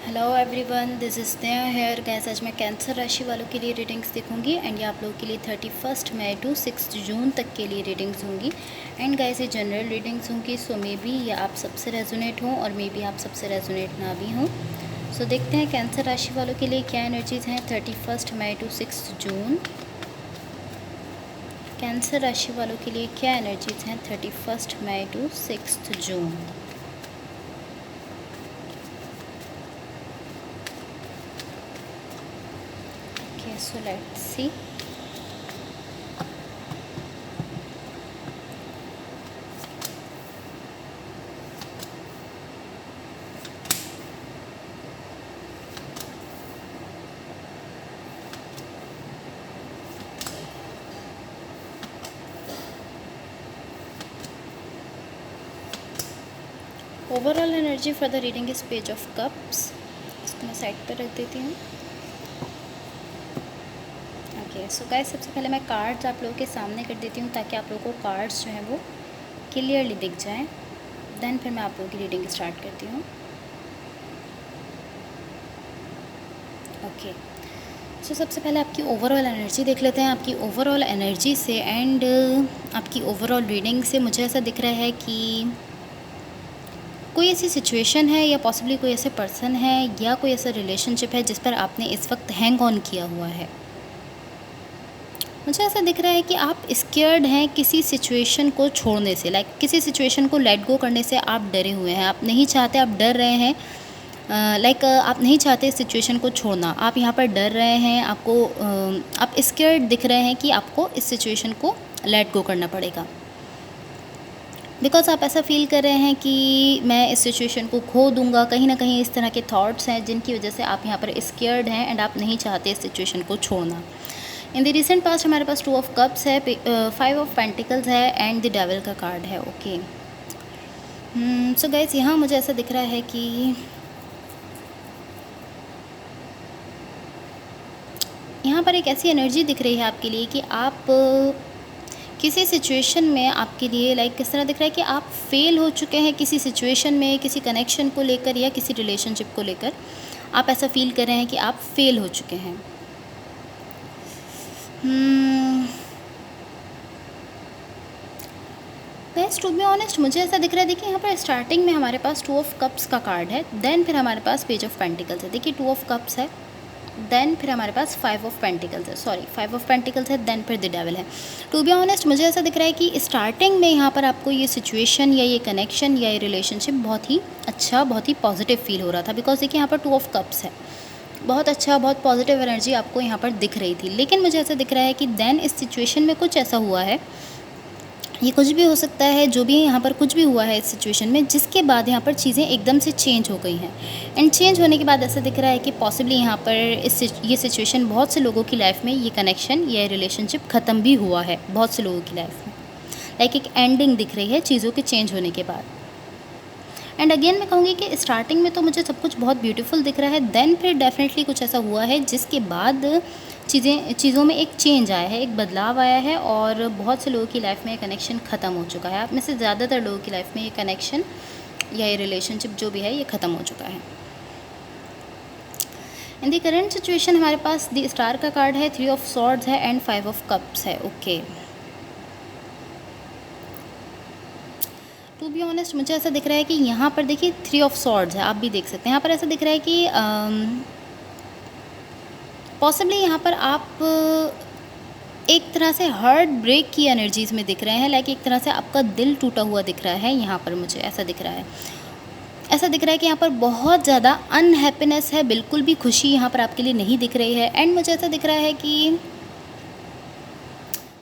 Hello everyone, this is Sneha here. Guys आज मैं cancer राशि वालों के लिए रीडिंग्स देखूंगी एंड ये आप लोगों के लिए 31 मई टू 6 जून तक के लिए रीडिंग्स होंगी। एंड गैस ये जनरल रीडिंग्स होंगी, सो मे बी ये आप सबसे रेजोनेट हों और मे बी आप सबसे रेजोनेट ना भी हों। सो देखते हैं कैंसर राशि वालों के लिए क्या एनर्जीज़ हैं 31 मई टू 6 जून। कैंसर राशि वालों के लिए क्या एनर्जीज़ हैं 31 मई टू 6 जून। So let's see. Overall energy for the reading is page of cups. इसको मैं साइड पर रख देती हूँ। ओके सो गाइस, सबसे पहले मैं कार्ड्स आप लोगों के सामने कर देती हूँ ताकि आप लोगों को कार्ड्स जो हैं वो क्लियरली दिख जाएं। देन फिर मैं आप लोगों की रीडिंग स्टार्ट करती हूँ। ओके सो सबसे पहले आपकी ओवरऑल एनर्जी देख लेते हैं। आपकी ओवरऑल एनर्जी से एंड आपकी ओवरऑल रीडिंग से मुझे ऐसा दिख रहा है कि कोई ऐसी सिचुएशन है या पॉसिबली कोई ऐसे पर्सन है या कोई ऐसा रिलेशनशिप है जिस पर आपने इस वक्त हैंग ऑन किया हुआ है। मुझे ऐसा दिख रहा है कि आप स्केयर्ड हैं किसी सिचुएशन को छोड़ने से, लाइक किसी सिचुएशन को लेट गो करने से आप डरे हुए हैं। आप नहीं चाहते, आप डर रहे हैं, आप नहीं चाहते इस सिचुएशन को छोड़ना। आप यहाँ पर डर रहे हैं, आपको आप स्केयर्ड दिख रहे हैं कि आपको इस सिचुएशन को लेट गो करना पड़ेगा। बिकॉज आप ऐसा फील कर रहे हैं कि मैं इस सिचुएशन को खो दूंगा। कहीं ना कहीं इस तरह के थॉट्स हैं जिनकी वजह से आप यहाँ पर स्केयर्ड हैं एंड आप नहीं चाहते इस सिचुएशन को छोड़ना। इन द रिसेंट पास्ट हमारे पास 2 ऑफ कप्स है, 5 ऑफ पेंटिकल्स है एंड द डेविल का कार्ड है। ओके सो गाइस, यहाँ मुझे ऐसा दिख रहा है कि यहाँ पर एक ऐसी एनर्जी दिख रही है आपके लिए कि आप किसी सिचुएशन में आपके लिए लाइक किस तरह दिख रहा है कि आप फेल हो चुके हैं किसी सिचुएशन में, किसी कनेक्शन को लेकर या किसी रिलेशनशिप को लेकर। आप ऐसा फील कर रहे हैं कि आप फेल हो चुके हैं। गाइस टू बी ऑनेस्ट मुझे ऐसा दिख रहा है, देखिए यहाँ पर स्टार्टिंग में हमारे पास 2 ऑफ कप्स का कार्ड है, देन फिर हमारे पास पेज ऑफ पेंटिकल्स है। देखिए 2 ऑफ कप्स है, देन फिर हमारे पास 5 ऑफ पेंटिकल्स है, 5 ऑफ पेंटिकल्स है, देन फिर द डेविल है। टू बी ऑनेस्ट मुझे ऐसा दिख रहा है कि स्टार्टिंग में यहाँ पर आपको ये सिचुएशन या ये कनेक्शन या ये रिलेशनशिप बहुत ही अच्छा, बहुत ही पॉजिटिव फील हो रहा था। बिकॉज देखिए यहाँ पर 2 ऑफ कप्स है, बहुत अच्छा, बहुत पॉजिटिव एनर्जी आपको यहाँ पर दिख रही थी। लेकिन मुझे ऐसा दिख रहा है कि देन इस सिचुएशन में कुछ ऐसा हुआ है, ये कुछ भी हो सकता है, जो भी यहाँ पर कुछ भी हुआ है इस सिचुएशन में, जिसके बाद यहाँ पर चीज़ें एकदम से चेंज हो गई हैं। एंड चेंज होने के बाद ऐसा दिख रहा है कि पॉसिबली यहाँ पर ये सिचुएशन बहुत से लोगों की लाइफ में, ये कनेक्शन, ये रिलेशनशिप ख़त्म भी हुआ है बहुत से लोगों की लाइफ में। लाइक एक एंडिंग दिख रही है चीज़ों के चेंज होने के बाद। एंड अगेन मैं कहूँगी कि स्टार्टिंग में तो मुझे सब कुछ बहुत ब्यूटीफुल दिख रहा है, देन फिर डेफिनेटली कुछ ऐसा हुआ है जिसके बाद चीज़ों में एक चेंज आया है, एक बदलाव आया है और बहुत से लोगों की लाइफ में ये कनेक्शन ख़त्म हो चुका है। आप में से ज़्यादातर लोगों की लाइफ में ये कनेक्शन या ये रिलेशनशिप जो भी है ये ख़त्म हो चुका है। इन द करेंट सिचुएशन हमारे पास द स्टार का कार्ड है, 3 ऑफ सॉर्ड्स है एंड 5 ऑफ कप्स है। ओके टू बी ऑनेस्ट मुझे ऐसा दिख रहा है कि यहाँ पर देखिए 3 ऑफ सॉर्ड्स है, आप भी देख सकते हैं। यहाँ पर ऐसा दिख रहा है कि पॉसिबली यहाँ पर आप एक तरह से हार्ट ब्रेक की एनर्जीज़ में दिख रहे हैं, लाइक एक तरह से आपका दिल टूटा हुआ दिख रहा है। यहाँ पर मुझे ऐसा दिख रहा है, ऐसा दिख रहा है कि यहाँ पर बहुत ज़्यादा अनहैप्पीनेस है, बिल्कुल भी खुशी यहाँ पर आपके लिए नहीं दिख रही है। एंड मुझे ऐसा दिख रहा है कि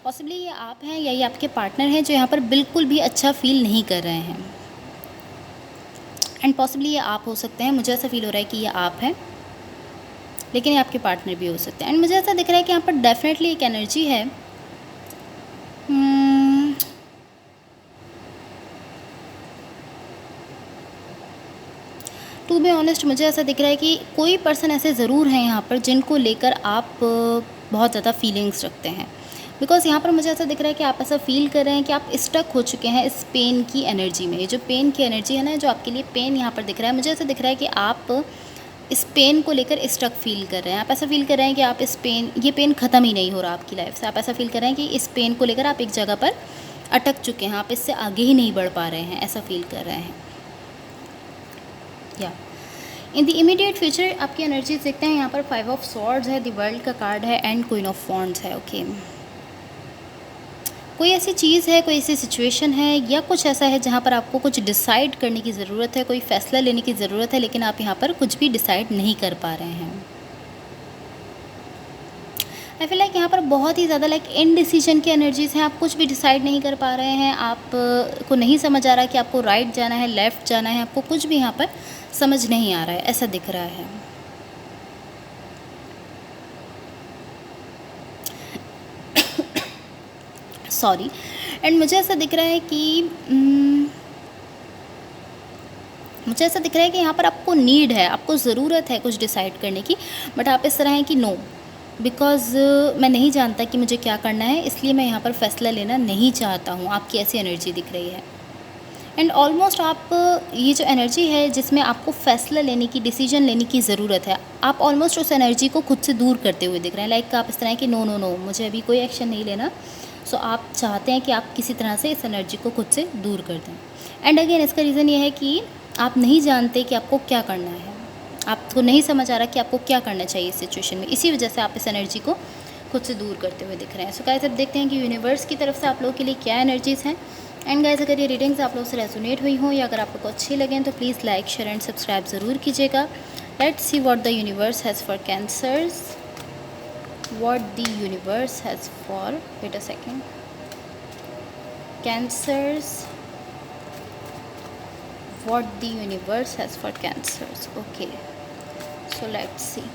पॉसिबली ये आप हैं या ये आपके पार्टनर हैं जो यहाँ पर बिल्कुल भी अच्छा फील नहीं कर रहे हैं। एंड पॉसिबली ये आप हो सकते हैं, मुझे ऐसा फील हो रहा है कि ये आप हैं, लेकिन ये आपके पार्टनर भी हो सकते हैं। एंड मुझे ऐसा दिख रहा है कि यहाँ पर डेफिनेटली एक एनर्जी है, टू बी ऑनेस्ट मुझे ऐसा दिख रहा है कि कोई पर्सन ऐसे ज़रूर हैं यहाँ पर जिनको लेकर आप बहुत ज़्यादा फीलिंग्स रखते हैं। बिकॉज़ यहाँ पर मुझे ऐसा दिख रहा है कि आप ऐसा फील कर रहे हैं कि आप स्टक हो चुके हैं इस पेन की एनर्जी में। ये जो पेन की एनर्जी है ना, जो आपके लिए पेन यहाँ पर दिख रहा है, मुझे ऐसा दिख रहा है कि आप इस पेन को लेकर स्ट्रक फील कर रहे हैं, आप ऐसा फील कर रहे हैं कि आप ये पेन ख़त्म ही नहीं हो रहा आपकी लाइफ से, आप ऐसा फील कर रहे हैं कि इस पेन को लेकर आप एक जगह पर अटक चुके हैं, आप इससे आगे ही नहीं बढ़ पा रहे हैं, ऐसा फील कर रहे हैं। या इन द इमीडिएट फ्यूचर आपकी एनर्जीज देखते हैं, यहाँ पर 5 ऑफ स्वॉर्ड्स है, द वर्ल्ड का कार्ड है एंड क्वीन ऑफ वॉन्ड्स है। ओके, कोई ऐसी चीज़ है, कोई ऐसी सिचुएशन है या कुछ ऐसा है जहाँ पर आपको कुछ डिसाइड करने की ज़रूरत है, कोई फ़ैसला लेने की ज़रूरत है, लेकिन आप यहाँ पर कुछ भी डिसाइड नहीं कर पा रहे हैं। आई फील लाइक यहाँ पर बहुत ही ज़्यादा इनडिसीजन की एनर्जीज़ हैं, आप कुछ भी डिसाइड नहीं कर पा रहे हैं, आप को नहीं समझ आ रहा कि आपको राइट जाना है, लेफ़्ट जाना है, आपको कुछ भी यहाँ पर समझ नहीं आ रहा है, ऐसा दिख रहा है। सॉरी। एंड मुझे ऐसा दिख रहा है कि यहाँ पर आपको नीड है, आपको ज़रूरत है कुछ डिसाइड करने की, बट आप इस तरह हैं कि नो, बिकॉज़ मैं नहीं जानता कि मुझे क्या करना है, इसलिए मैं यहाँ पर फ़ैसला लेना नहीं चाहता हूँ, आपकी ऐसी एनर्जी दिख रही है। एंड ऑलमोस्ट आप ये जो एनर्जी है जिसमें आपको फ़ैसला लेने की, डिसीजन लेने की ज़रूरत है, आप ऑलमोस्ट उस एनर्जी को खुद से दूर करते हुए दिख रहे हैं। लाइक आप इस तरह कि नो नो नो, मुझे अभी कोई एक्शन नहीं लेना। सो आप चाहते हैं कि आप किसी तरह से इस एनर्जी को खुद से दूर कर दें। एंड अगेन इसका रीज़न ये है कि आप नहीं जानते कि आपको क्या करना है, आपको नहीं समझ आ रहा कि आपको क्या करना चाहिए इस सिचुएशन में, इसी वजह से आप इस एनर्जी को खुद से दूर करते हुए दिख रहे हैं। सो गाइस अब देखते हैं कि यूनिवर्स की तरफ से आप लोगों के लिए क्या एनर्जीज़ हैं। एंड गाइस अगर ये रीडिंग्स आप लोगों से रेजोनेट हुई हों या अगर आप लोग को अच्छी लगें तो please like, share and subscribe ज़रूर कीजिएगा। Let's see what the universe has for cancers, what the universe has for, wait a second, cancers, what the universe has for cancers. Okay, so let's see.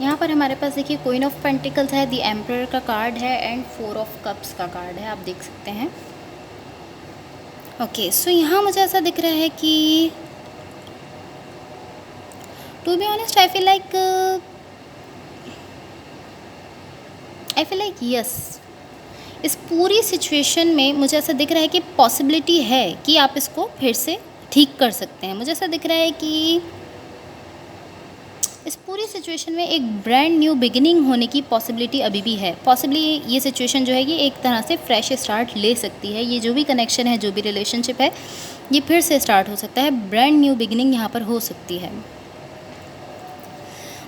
यहाँ पर हमारे पास देखिए queen of pentacles है, the emperor का card है and 4 of cups का card है, आप देख सकते हैं। ओके, सो यहाँ मुझे ऐसा दिख रहा है कि to be honest I feel like yes, इस पूरी सिचुएशन में मुझे ऐसा दिख रहा है कि पॉसिबिलिटी है कि आप इसको फिर से ठीक कर सकते हैं। मुझे ऐसा दिख रहा है कि इस पूरी सिचुएशन में एक ब्रांड न्यू बिगिनिंग होने की पॉसिबिलिटी अभी भी है। पॉसिबली ये सिचुएशन जो है ये एक तरह से फ्रेश स्टार्ट ले सकती है। ये जो भी कनेक्शन है, जो भी रिलेशनशिप है, ये फिर से स्टार्ट हो सकता है, ब्रांड न्यू बिगिनिंग यहाँ पर हो सकती है।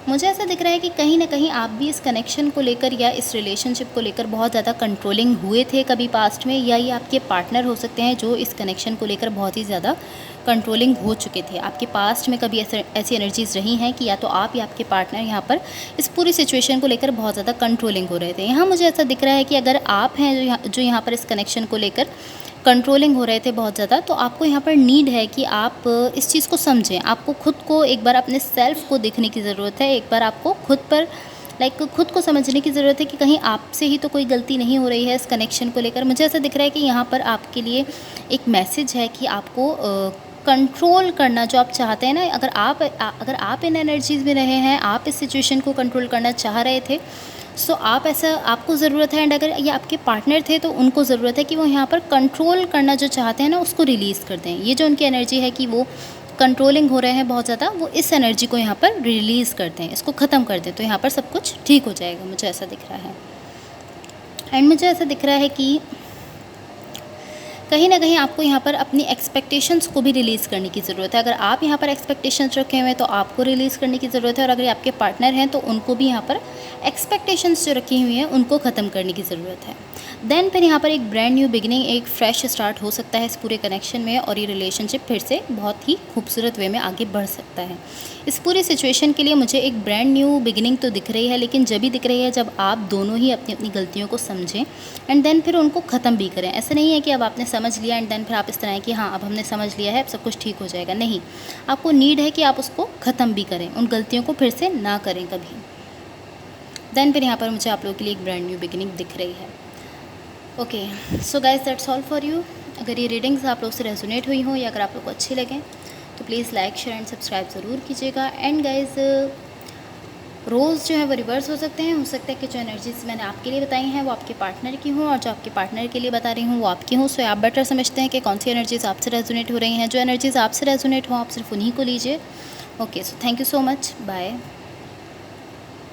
मुझे ऐसा दिख रहा है कि कहीं ना कहीं आप भी इस कनेक्शन को लेकर या इस रिलेशनशिप को लेकर बहुत ज़्यादा कंट्रोलिंग हुए थे कभी पास्ट में, या ये आपके पार्टनर हो सकते हैं जो इस कनेक्शन को लेकर बहुत ही ज़्यादा कंट्रोलिंग हो चुके थे। आपके पास्ट में कभी ऐसी एनर्जीज़ रही हैं कि या तो आप या आपके पार्टनर यहाँ पर इस पूरी सिचुएशन को लेकर बहुत ज़्यादा कंट्रोलिंग हो रहे थे। यहाँ मुझे ऐसा दिख रहा है कि अगर आप हैं जो यहाँ पर इस कनेक्शन को लेकर कंट्रोलिंग हो रहे थे बहुत ज़्यादा, तो आपको यहाँ पर नीड है कि आप इस चीज़ को समझें। आपको खुद को एक बार अपने सेल्फ़ को देखने की ज़रूरत है, एक बार आपको खुद पर खुद को समझने की ज़रूरत है कि कहीं आपसे ही तो कोई गलती नहीं हो रही है इस कनेक्शन को लेकर। मुझे ऐसा दिख रहा है कि यहाँ पर आपके लिए एक मैसेज है कि आपको कंट्रोल करना जो आप चाहते हैं ना, अगर आप इन एनर्जीज़ में रहे हैं, आप इस सिचुएशन को कंट्रोल करना चाह रहे थे, सो आपको ज़रूरत है। एंड अगर ये आपके पार्टनर थे तो उनको ज़रूरत है कि वो यहाँ पर कंट्रोल करना जो चाहते हैं ना, उसको रिलीज़ कर दें। ये जो उनकी एनर्जी है कि वो कंट्रोलिंग हो रहे हैं बहुत ज़्यादा, वो इस एनर्जी को यहाँ पर रिलीज़ कर दें, इसको ख़त्म कर दें, तो यहाँ पर सब कुछ ठीक हो जाएगा। मुझे ऐसा दिख रहा है। एंड मुझे ऐसा दिख रहा है कि कहीं ना कहीं आपको यहाँ पर अपनी एक्सपेक्टेशंस को भी रिलीज़ करने की ज़रूरत है। अगर आप यहाँ पर एक्सपेक्टेशंस रखे हुए हैं तो आपको रिलीज़ करने की ज़रूरत है, और अगर आपके पार्टनर हैं तो उनको भी यहाँ पर एक्सपेक्टेशंस जो रखी हुई हैं उनको ख़त्म करने की ज़रूरत है। देन फिर यहाँ पर एक ब्रांड न्यू बिगिनिंग, एक फ्रेश स्टार्ट हो सकता है इस पूरे कनेक्शन में, और ये रिलेशनशिप फिर से बहुत ही खूबसूरत वे में आगे बढ़ सकता है। इस पूरी सिचुएशन के लिए मुझे एक ब्रांड न्यू बिगिनिंग तो दिख रही है, लेकिन जब भी दिख रही है जब आप दोनों ही अपनी अपनी गलतियों को समझें एंड देन फिर उनको ख़त्म भी करें। ऐसा नहीं है कि अब आपने समझ लिया एंड देन फिर आप इस तरह है कि हाँ अब हमने समझ लिया है, अब सब कुछ ठीक हो जाएगा। नहीं, आपको नीड है कि आप उसको ख़त्म भी करें, उन गलतियों को फिर से ना करें कभी। देन फिर यहाँ पर मुझे आप लोगों के लिए एक ब्रांड न्यू बिगिनिंग दिख रही है। Okay, so guys that's all for you. अगर ये रीडिंग्स आप लोग से रेजोनेट हुई हों या अगर आप लोग को अच्छी लगें तो please like, share and subscribe ज़रूर कीजिएगा। एंड गाइज, रोल्स जो है वो रिवर्स हो सकते हैं। हो सकता है कि जो एनर्जीज मैंने आपके लिए बताई हैं वो आपके पार्टनर की हों, और जो आपके पार्टनर के लिए बता रही हूँ वो आपकी हों। सो आप बेटर समझते हैं कि कौन सी एनर्जीज आपसे रेजोनेट हो रही हैं। जो एनर्जीज आपसे रेजोनेट हो आप सिर्फ उन्हीं को लीजिए। Okay, so thank you so much, bye.